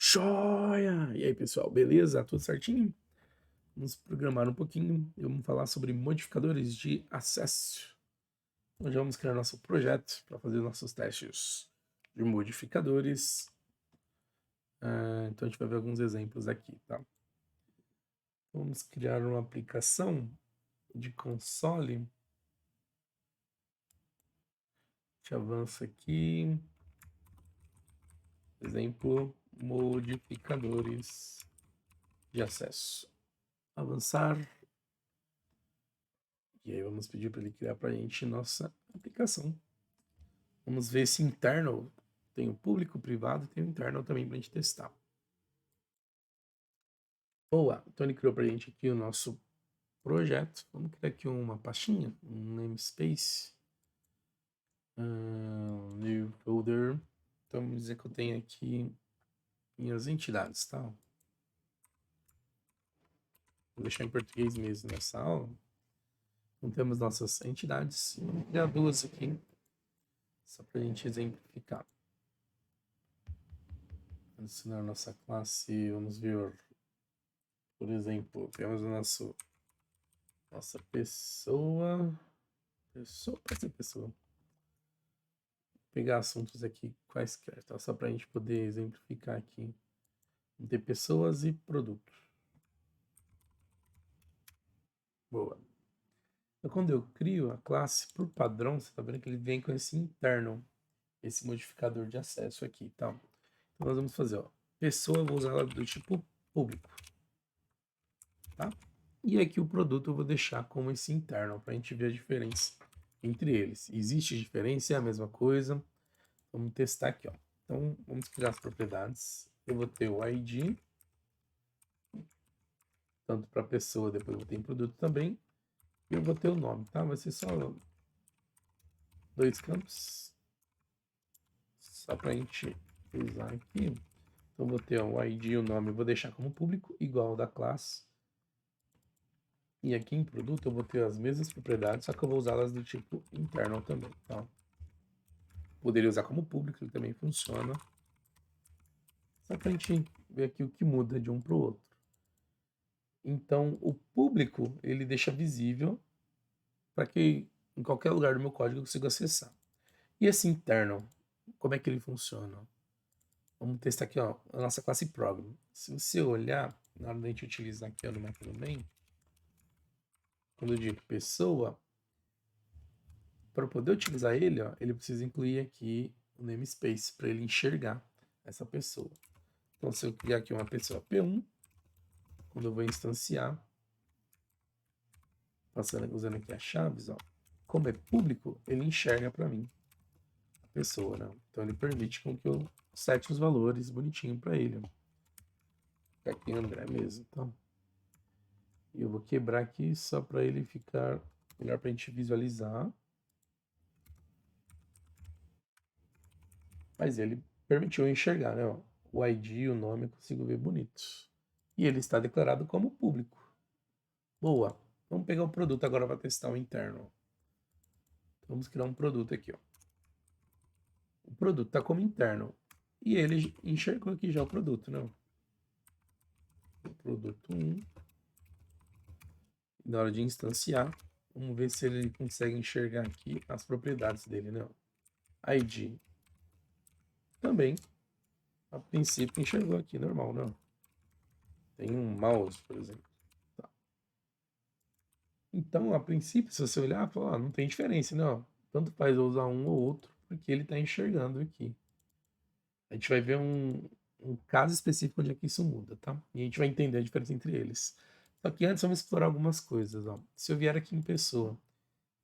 Joia! E aí, pessoal, beleza? Tudo certinho? Vamos programar um pouquinho e vamos falar sobre modificadores de acesso. Hoje vamos criar nosso projeto para fazer nossos testes de modificadores. Então a gente vai ver alguns exemplos aqui, tá? Vamos criar uma aplicação de console. A gente avança aqui. Exemplo, modificadores de acesso. Avançar. E aí vamos pedir para ele criar para a gente nossa aplicação. Vamos ver esse internal. Tem o público, o privado e tem o internal também para a gente testar. Boa! Então ele criou para a gente aqui o nosso projeto. Vamos criar aqui uma pastinha, um namespace. New folder. Então vamos dizer que eu tenho aqui minhas entidades, tá? Vou deixar em português mesmo nessa aula. Então temos nossas entidades. Vamos criar duas aqui, só para a gente exemplificar. Adicionar nossa classe, vamos ver, por exemplo, temos nossa pessoa, pode ser pessoa. Vou pegar assuntos aqui quaisquer, tá? Só para a gente poder exemplificar aqui. De pessoas e produtos. Boa. Então, quando eu crio a classe, por padrão, você está vendo que ele vem com esse internal, esse modificador de acesso aqui, tá? Então, nós vamos fazer, ó, pessoa, eu vou usar ela do tipo público, tá? E aqui o produto eu vou deixar como esse internal, para a gente ver a diferença entre eles. Existe diferença? É a mesma coisa? Vamos testar aqui, ó. Então, vamos criar as propriedades. Eu vou ter o ID, tanto para pessoa, depois eu vou ter em produto também. E eu vou ter o nome, tá? Vai ser só 2 campos. Só para a gente usar aqui. Então, eu vou ter o ID e o nome, eu vou deixar como público, igual ao da classe. E aqui em produto eu vou ter as mesmas propriedades, só que eu vou usá-las do tipo internal também, tá? Poderia usar como público, ele também funciona. Só para a gente ver aqui o que muda de um para o outro. Então, o público, ele deixa visível para que em qualquer lugar do meu código eu consiga acessar. E esse internal, como é que ele funciona? Vamos testar aqui, ó, a nossa classe program. Se você olhar, na hora da gente utilizar aqui ó, no método main, quando eu digo pessoa, para poder utilizar ele, ó, ele precisa incluir aqui o namespace para ele enxergar essa pessoa. Então, se eu criar aqui uma pessoa P1, quando eu vou instanciar, usando aqui as chaves, ó, como é público, ele enxerga para mim a pessoa, né? Então ele permite com que eu sete os valores bonitinho para ele. Fica aqui André mesmo, então. E eu vou quebrar aqui só para ele ficar melhor para a gente visualizar. Mas ele permitiu enxergar, né? Ó, o ID e o nome eu consigo ver bonito. E ele está declarado como público. Boa. Vamos pegar o produto agora para testar o interno. Vamos criar um produto aqui, ó. O produto está como interno. E ele enxergou aqui já o produto, né? O produto 1. Na hora de instanciar, vamos ver se ele consegue enxergar aqui as propriedades dele, né? ID. Também, a princípio, enxergou aqui, normal, não? Tem um mouse, por exemplo. Tá. Então, a princípio, se você olhar, fala, não tem diferença, não. Tanto faz eu usar um ou outro, porque ele está enxergando aqui. A gente vai ver um caso específico onde é que isso muda, tá? E a gente vai entender a diferença entre eles. Só que antes vamos explorar algumas coisas, ó. Se eu vier aqui em pessoa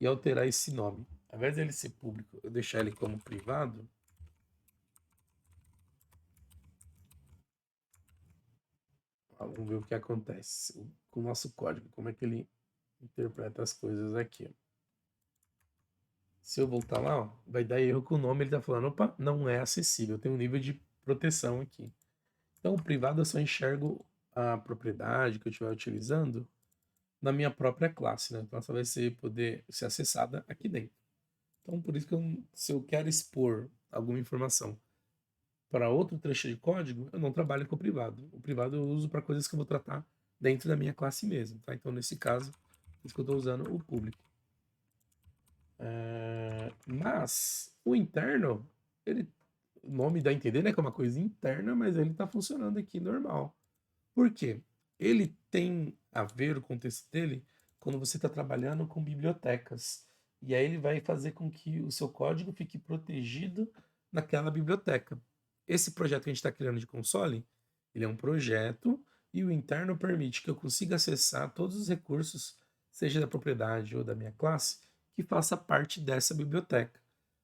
e alterar esse nome, ao invés dele ser público, eu deixar ele como privado, ó, vamos ver o que acontece com o nosso código, como é que ele interpreta as coisas aqui. Se eu voltar lá, ó, vai dar erro com o nome, ele tá falando, opa, não é acessível, tem um nível de proteção aqui. Então, o privado eu só enxergo a propriedade que eu estiver utilizando na minha própria classe, né? Então, ela só vai poder ser acessada aqui dentro. Então, por isso que se eu quero expor alguma informação para outro trecho de código, eu não trabalho com o privado. O privado eu uso para coisas que eu vou tratar dentro da minha classe mesmo, tá? Então, nesse caso, por isso que eu estou usando o público. Mas o interno, ele, o nome dá a entender, né, que é uma coisa interna, mas ele está funcionando aqui normal. Por quê? Ele tem a ver, o contexto dele, quando você está trabalhando com bibliotecas. E aí ele vai fazer com que o seu código fique protegido naquela biblioteca. Esse projeto que a gente está criando de console, ele é um projeto e o interno permite que eu consiga acessar todos os recursos, seja da propriedade ou da minha classe, que faça parte dessa biblioteca.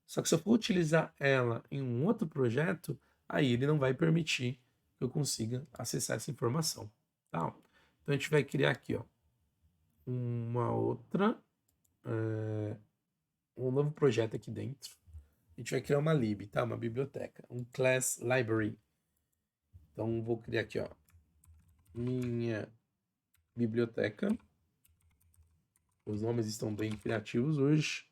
Só que se eu for utilizar ela em um outro projeto, aí ele não vai permitir que eu consiga acessar essa informação. Tá? Então a gente vai criar aqui, ó, uma outra, um novo projeto aqui dentro. A gente vai criar uma lib, tá? Uma biblioteca, um class library. Então vou criar aqui, ó, minha biblioteca. Os nomes estão bem criativos hoje.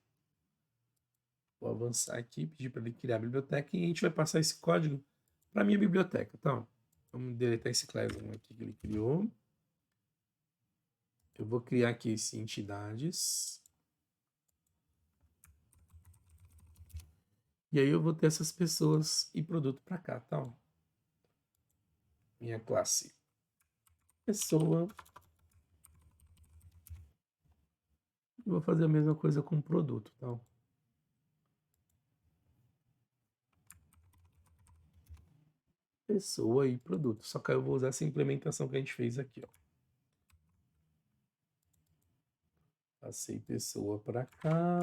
Vou avançar aqui, pedir para ele criar a biblioteca e a gente vai passar esse código para minha biblioteca, tá? Vamos deletar esse class aqui que ele criou. Eu vou criar aqui esse entidades. E aí eu vou ter essas pessoas e produto para cá, tá? Minha classe pessoa. E vou fazer a mesma coisa com o produto, tá? Pessoa e produto. Só que aí eu vou usar essa implementação que a gente fez aqui, ó. Passei pessoa para cá.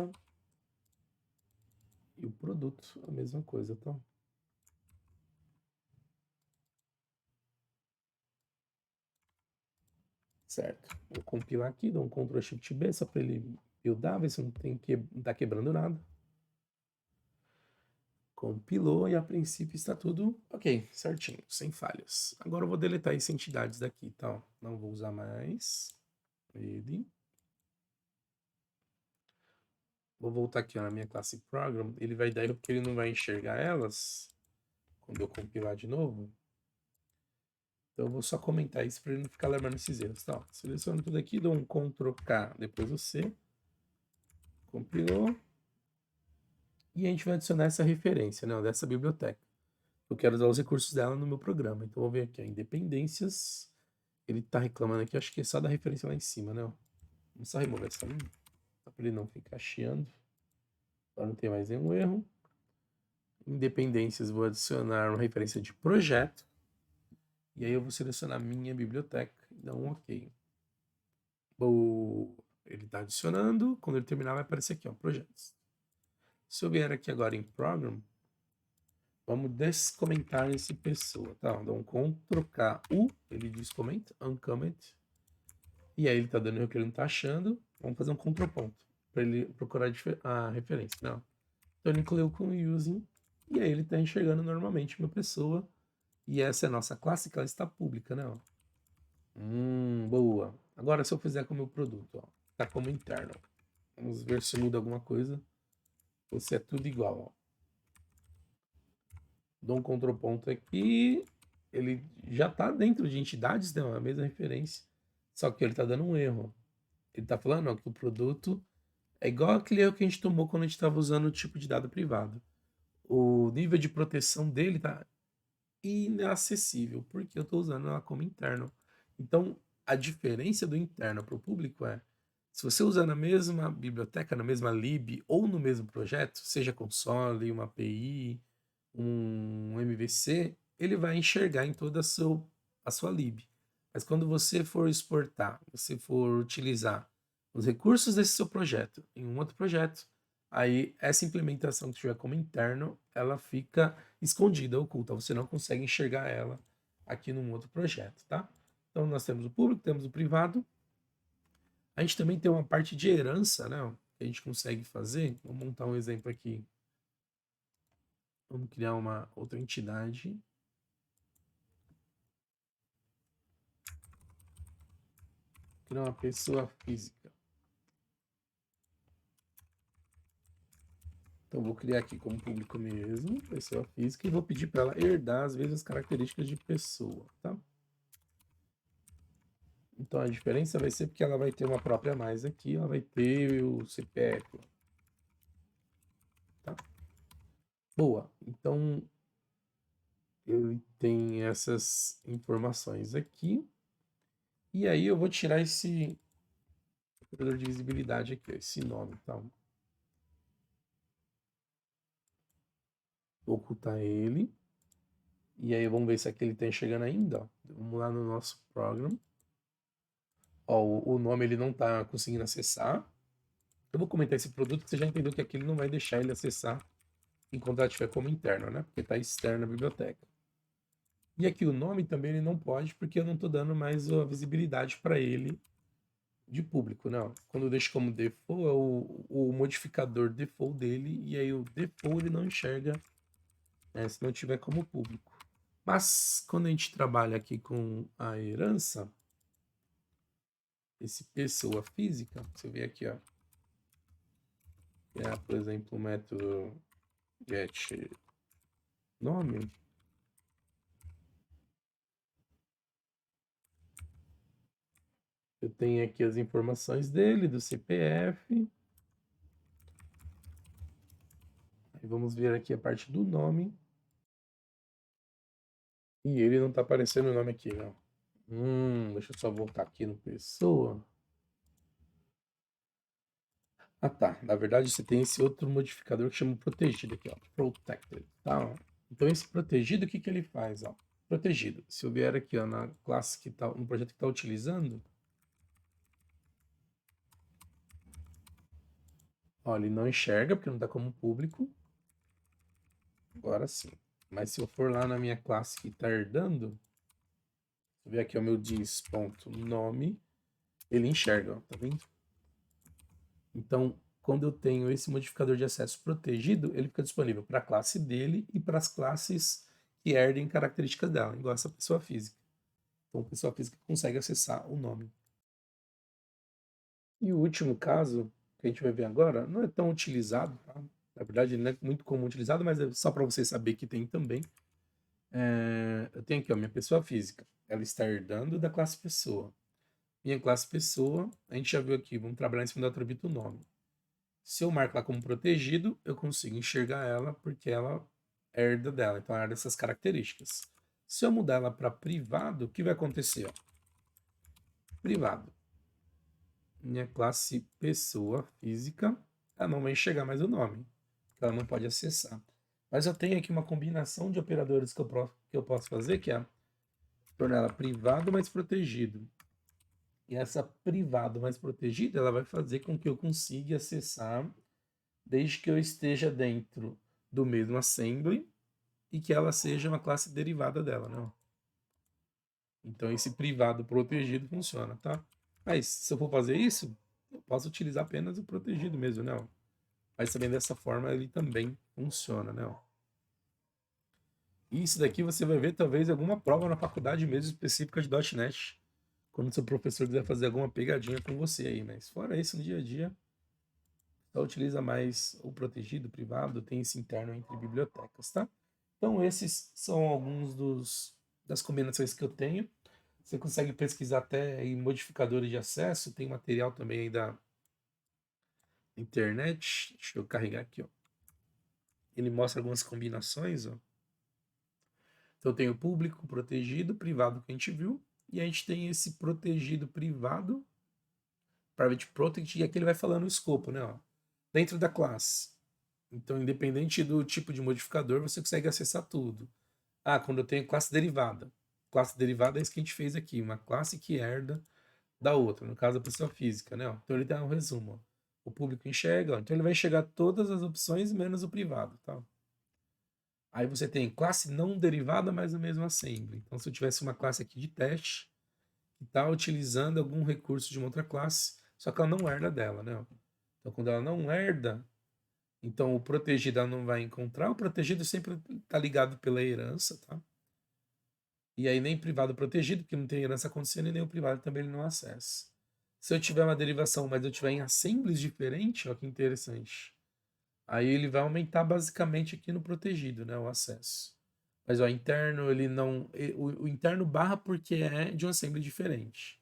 E o produto, a mesma coisa, tá? Certo. Vou compilar aqui, dou um Ctrl Shift B só para ele buildar, ver se não tá quebrando nada. Compilou e a princípio está tudo ok, certinho, sem falhas. Agora eu vou deletar essas entidades daqui, tá? Não vou usar mais ele. Vou voltar aqui ó, na minha classe Program. Ele vai dar erro porque ele não vai enxergar elas quando eu compilar de novo. Então eu vou só comentar isso para ele não ficar lembrando esses erros. Tá, ó, seleciono tudo aqui, dou um Ctrl K, depois o C. Compilou. E a gente vai adicionar essa referência, né, dessa biblioteca. Eu quero usar os recursos dela no meu programa. Então vou ver aqui, ó, independências. Ele está reclamando aqui, acho que é só da referência lá em cima, né? Ó. Vamos só remover essa linha, para ele não ficar chiando. Agora não tem mais nenhum erro. Independências, vou adicionar uma referência de projeto. E aí eu vou selecionar minha biblioteca e dar um OK. Ele está adicionando. Quando ele terminar, vai aparecer aqui, ó, projetos. Se eu vier aqui agora em Program, vamos descomentar esse pessoa, tá? Dá um Ctrl K, U, ele descomenta, uncomment. E aí ele tá dando o que ele não tá achando. Vamos fazer um Ctrl ponto, para ele procurar a referência, não. Então ele incluiu com using, e aí ele tá enxergando normalmente uma pessoa. E essa é a nossa classe, que ela está pública, né? Ó. Boa. Agora se eu fizer com o meu produto, ó, tá como interno. Vamos ver se muda alguma coisa. Ou se é tudo igual, ó. Dou um Ctrl ponto aqui, ele já está dentro de entidades, né, a mesma referência, só que ele está dando um erro. Ele está falando ó, que o produto é igual aquele erro que a gente tomou quando a gente estava usando o tipo de dado privado. O nível de proteção dele está inacessível, porque eu estou usando ela como interno. Então, a diferença do interno para o público é, se você usar na mesma biblioteca, na mesma lib ou no mesmo projeto, seja console, uma API, um MVC, ele vai enxergar em toda a sua lib. Mas quando você for exportar, você for utilizar os recursos desse seu projeto em um outro projeto, aí essa implementação que tiver como interno, ela fica escondida, oculta. Você não consegue enxergar ela aqui num outro projeto, tá? Então nós temos o público, temos o privado. A gente também tem uma parte de herança, né? Que a gente consegue fazer. Vou montar um exemplo aqui. Vamos criar uma outra entidade. Criar uma pessoa física. Então, vou criar aqui como público mesmo, pessoa física, e vou pedir para ela herdar, às vezes, as características de pessoa, tá? Então, a diferença vai ser porque ela vai ter uma própria a mais aqui, ela vai ter o CPF, tá? Boa. Então, ele tem essas informações aqui. E aí eu vou tirar esse operador de visibilidade aqui, ó, esse nome, tá? Vou ocultar ele. E aí vamos ver se aqui ele está enxergando ainda, ó. Vamos lá no nosso program. Ó, o nome ele não está conseguindo acessar. Eu vou comentar esse produto que você já entendeu que aqui ele não vai deixar ele acessar enquanto ela estiver como interno, né? Porque está externo à biblioteca. E aqui o nome também ele não pode, porque eu não estou dando mais a visibilidade para ele de público, não. Quando eu deixo como default, é o modificador default dele, e aí o default ele não enxerga, né, se não tiver como público. Mas quando a gente trabalha aqui com a herança, esse pessoa física, você vê aqui, ó, que é, por exemplo, o método get nome. Eu tenho aqui as informações dele, do CPF. Aí vamos ver aqui a parte do nome. E ele não tá aparecendo o nome aqui, não. Deixa eu só voltar aqui no pessoa. Ah, tá. Na verdade, você tem esse outro modificador que chama protegido aqui, ó. Protected, tá? Então, esse protegido, o que que ele faz, ó? Protegido. Se eu vier aqui, ó, na classe que tá, no projeto que tá utilizando, ó, ele não enxerga, porque não tá como público. Agora sim. Mas se eu for lá na minha classe que tá herdando, eu ver aqui, ó, meu dis.nome, ele enxerga, ó, tá vendo? Então, quando eu tenho esse modificador de acesso protegido, ele fica disponível para a classe dele e para as classes que herdem características dela, igual essa pessoa física. Então, a pessoa física consegue acessar o nome. E o último caso, que a gente vai ver agora, não é tão utilizado, tá? Na verdade, ele não é muito comum utilizado, mas é só para você saber que tem também. Eu tenho aqui, ó, minha pessoa física. Ela está herdando da classe pessoa. Minha classe pessoa, a gente já viu aqui, vamos trabalhar em cima do atributo nome. Se eu marco lá como protegido, eu consigo enxergar ela porque ela herda dela, então ela herda essas características. Se eu mudar ela para privado, o que vai acontecer? Ó? Privado. Minha classe pessoa física, ela não vai enxergar mais o nome, ela não pode acessar. Mas eu tenho aqui uma combinação de operadores que eu posso fazer, que é tornar ela privado mais protegido. E essa privado mais protegida, ela vai fazer com que eu consiga acessar desde que eu esteja dentro do mesmo assembly e que ela seja uma classe derivada dela, né? Então esse privado protegido funciona, tá? Mas se eu for fazer isso, eu posso utilizar apenas o protegido mesmo, né? Mas também dessa forma ele também funciona, né? E isso daqui você vai ver talvez alguma prova na faculdade mesmo específica de .NET, quando seu professor quiser fazer alguma pegadinha com você aí, mas fora isso, no dia a dia, só utiliza mais o protegido, o privado, tem esse interno entre bibliotecas, tá? Então esses são alguns das combinações que eu tenho. Você consegue pesquisar até em modificadores de acesso, tem material também aí da internet. Deixa eu carregar aqui, ó. Ele mostra algumas combinações, ó. Então tem o público, protegido, privado que a gente viu, e a gente tem esse protegido privado, private protect, e aqui ele vai falando o escopo, né, ó, dentro da classe. Então, independente do tipo de modificador, você consegue acessar tudo. Ah, quando eu tenho classe derivada. Classe derivada é isso que a gente fez aqui, uma classe que herda da outra, no caso a pessoa física, né? Ó. Então ele dá um resumo. Ó. O público enxerga, ó. Então ele vai enxergar todas as opções menos o privado, tá? Aí você tem classe não derivada, mas o mesmo assembly. Então se eu tivesse uma classe aqui de teste que está utilizando algum recurso de uma outra classe, só que ela não herda dela, né? Ó. Então quando ela não herda, então o protegido ela não vai encontrar. O protegido sempre está ligado pela herança, tá? E aí nem privado protegido, porque não tem herança acontecendo, e nem o privado também ele não acessa. Se eu tiver uma derivação, mas eu tiver em assemblies diferentes, olha que interessante. Aí ele vai aumentar basicamente aqui no protegido, né, o acesso. Mas ó, interno ele não, o interno barra porque é de um assembly diferente.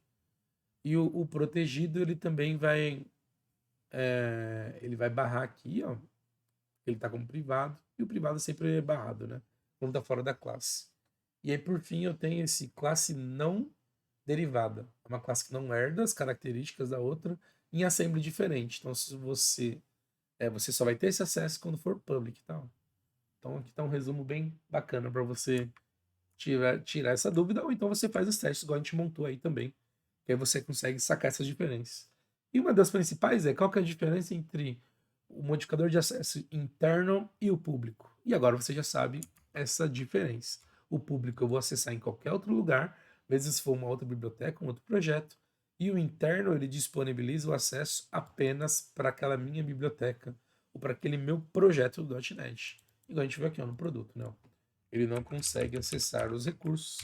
E o protegido ele também vai, ele vai barrar aqui, ó, ele está como privado, e o privado sempre é barrado, né? Quando está fora da classe. E aí, por fim, eu tenho esse classe não derivada. É uma classe que não herda as características da outra em assembly diferente. Então, se você, você só vai ter esse acesso quando for public, tá? Então, aqui está um resumo bem bacana para você tirar essa dúvida, ou então você faz os testes, igual a gente montou aí também, que aí você consegue sacar essas diferenças. E uma das principais é qual que é a diferença entre o modificador de acesso interno e o público. E agora você já sabe essa diferença. O público eu vou acessar em qualquer outro lugar, mesmo se for uma outra biblioteca, um outro projeto, e o interno ele disponibiliza o acesso apenas para aquela minha biblioteca ou para aquele meu projeto do .NET. Igual a gente vê aqui ó, no produto, né? Ele não consegue acessar os recursos,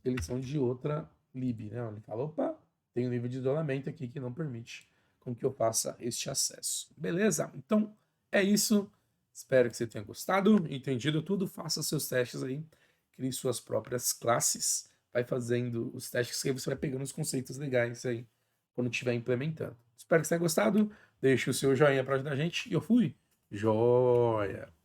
eles são de outra lib, né? Ele fala, opa, tem um nível de isolamento aqui que não permite com que eu faça este acesso. Beleza? Então, é isso. Espero que você tenha gostado, entendido tudo. Faça seus testes aí, crie suas próprias classes, vai fazendo os testes que você vai pegando os conceitos legais aí quando estiver implementando. Espero que você tenha gostado. Deixe o seu joinha para ajudar a gente. E eu fui. Joia!